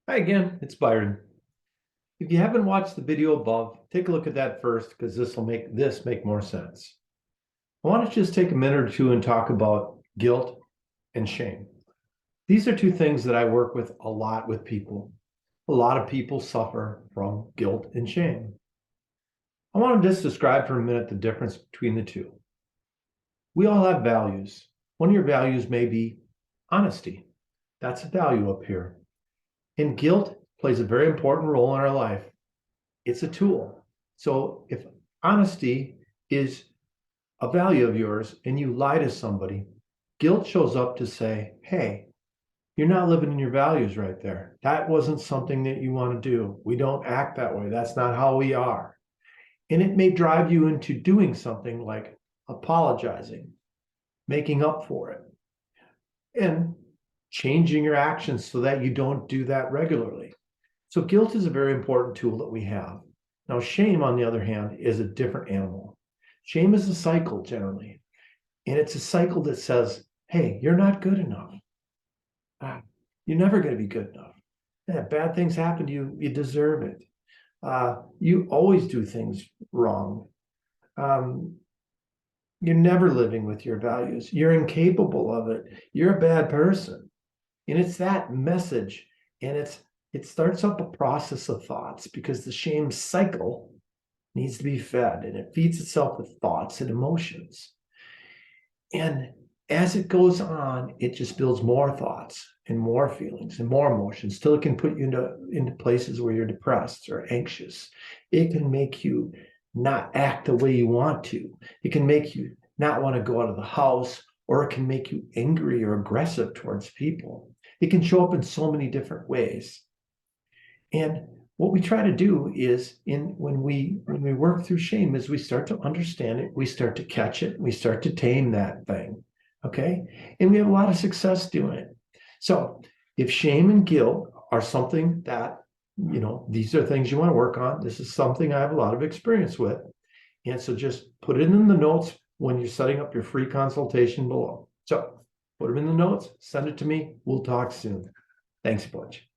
Hi again, it's Byron. If you haven't watched the video above, take a look at that first because this will make this make more sense. I want to just take a minute or two and talk about guilt and shame. These are two things that I work with a lot with people. A lot of people suffer from guilt and shame. I want to just describe for a minute the difference between the two. We all have values. One of your values may be honesty. That's a value up here. And guilt plays a very important role in our life. It's a tool. So if honesty is a value of yours and you lie to somebody, guilt shows up to say, hey, you're not living in your values right there. That wasn't something that you want to do. We don't act that way. That's not how we are. And it may drive you into doing something like apologizing, making up for it, and changing your actions so that you don't do that regularly. So guilt is a very important tool that we have. Now, shame, on the other hand, is a different animal. Shame is a cycle generally, and it's a cycle that says, hey, you're not good enough. You're never going to be good enough. Yeah, bad things happen to you. You deserve it. You always do things wrong. You're never living with your values. You're incapable of it. You're a bad person. And it's that message, and it starts up a process of thoughts because the shame cycle needs to be fed, and it feeds itself with thoughts and emotions. And as it goes on, it just builds more thoughts and more feelings and more emotions till it can put you into places where you're depressed or anxious. It can make you not act the way you want to. It can make you not want to go out of the house, or it can make you angry or aggressive towards people. It can show up in so many different ways. And what we try to do is when we work through shame is we start to understand it, we start to catch it, we start to tame that thing. Okay. And we have a lot of success doing it. So if shame and guilt are something that, these are things you want to work on, this is something I have a lot of experience with. And so just put it in the notes when you're setting up your free consultation below. So put them in the notes, send it to me. We'll talk soon. Thanks a bunch.